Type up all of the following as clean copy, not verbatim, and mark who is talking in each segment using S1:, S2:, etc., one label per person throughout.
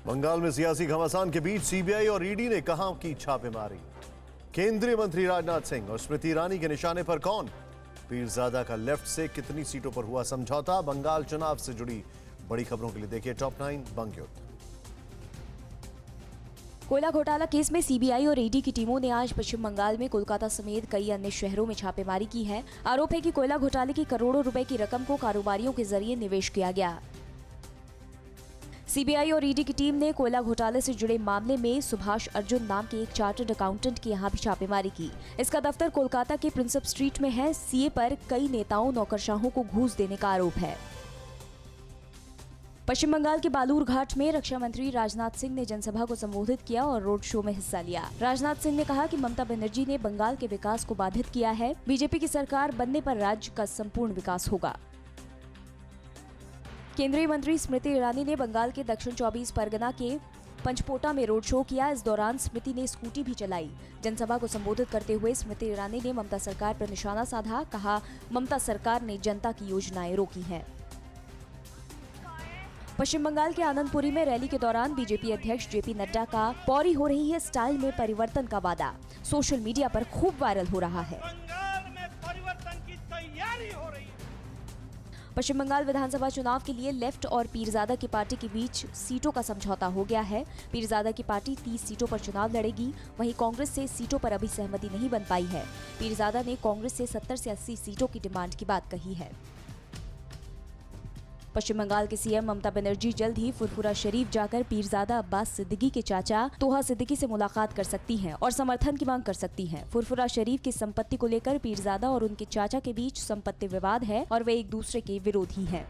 S1: बंगाल में सियासी घमासान के बीच सीबीआई और ईडी ने कहा की छापेमारी। केंद्रीय मंत्री राजनाथ सिंह और स्मृति ईरानी के निशाने पर कौन? पीरजादा का लेफ्ट से कितनी सीटों पर हुआ समझौता? बंगाल चुनाव से जुड़ी बड़ी खबरों के लिए देखिए टॉप 9 बंग युद्ध।
S2: कोयला घोटाला केस में सीबीआई और ईडी की टीमों ने आज पश्चिम बंगाल में कोलकाता समेत कई अन्य शहरों में छापेमारी की है। आरोप है कि कोयला घोटाले की करोड़ों रुपए की रकम को कारोबारियों के जरिए निवेश किया गया। सीबीआई और ईडी की टीम ने कोयला घोटाले से जुड़े मामले में सुभाष अर्जुन नाम के एक चार्टर्ड अकाउंटेंट के यहाँ भी छापेमारी की। इसका दफ्तर कोलकाता के प्रिंसेप स्ट्रीट में है। सीए पर कई नेताओं नौकरशाहों को घूस देने का आरोप है। पश्चिम बंगाल के बालूरघाट में रक्षा मंत्री राजनाथ सिंह ने जनसभा को संबोधित किया और रोड शो में हिस्सा लिया। राजनाथ सिंह ने कहा कि ममता बनर्जी ने बंगाल के विकास को बाधित किया है। बीजेपी की सरकार बनने पर राज्य का संपूर्ण विकास होगा। केंद्रीय मंत्री स्मृति ईरानी ने बंगाल के दक्षिण 24 परगना के पंचपोटा में रोड शो किया। इस दौरान स्मृति ने स्कूटी भी चलाई। जनसभा को संबोधित करते हुए स्मृति ईरानी ने ममता सरकार पर निशाना साधा। कहा, ममता सरकार ने जनता की योजनाएं रोकी हैं। पश्चिम बंगाल के आनंदपुरी में रैली के दौरान बीजेपी अध्यक्ष जेपी नड्डा का पौरी हो रही है स्टाइल में परिवर्तन का वादा सोशल मीडिया पर खूब वायरल हो रहा है।
S3: बंगाल में परिवर्तन की तैयारी हो रही है।
S2: पश्चिम बंगाल विधानसभा चुनाव के लिए लेफ्ट और पीरजादा की पार्टी के बीच सीटों का समझौता हो गया है। पीरजादा की पार्टी 30 सीटों पर चुनाव लड़ेगी। वहीं कांग्रेस से सीटों पर अभी सहमति नहीं बन पाई है। पीरजादा ने कांग्रेस से 70 से 80 सीटों की डिमांड की बात कही है। पश्चिम बंगाल के सीएम ममता बनर्जी जल्द ही फुरफुरा शरीफ जाकर पीरजादा अब्बास सिद्दीकी के चाचा तोहा सिद्दीकी से मुलाकात कर सकती हैं और समर्थन की मांग कर सकती हैं। फुरफुरा शरीफ की संपत्ति को लेकर पीरजादा और उनके चाचा के बीच संपत्ति विवाद है और वे एक दूसरे के विरोधी हैं।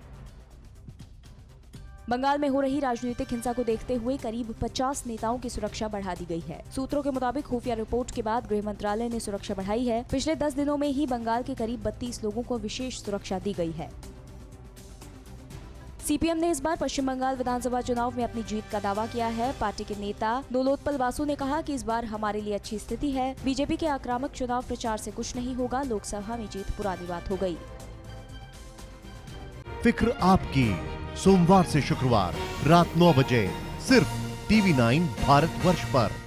S2: बंगाल में हो रही राजनीतिक हिंसा को देखते हुए करीब 50 नेताओं की सुरक्षा बढ़ा दी गई है। सूत्रों के मुताबिक खुफिया रिपोर्ट के बाद गृह मंत्रालय ने सुरक्षा बढ़ाई है। पिछले 10 दिनों में ही बंगाल के करीब 32 लोगों को विशेष सुरक्षा दी गई है। सीपीएम ने इस बार पश्चिम बंगाल विधानसभा चुनाव में अपनी जीत का दावा किया है। पार्टी के नेता दोलोत्पल बासु ने कहा कि इस बार हमारे लिए अच्छी स्थिति है। बीजेपी के आक्रामक चुनाव प्रचार से कुछ नहीं होगा। लोकसभा में जीत पुरानी बात हो गई।
S4: फिक्र आपकी, सोमवार से शुक्रवार रात 9 बजे सिर्फ टीवी 9 भारतवर्ष पर।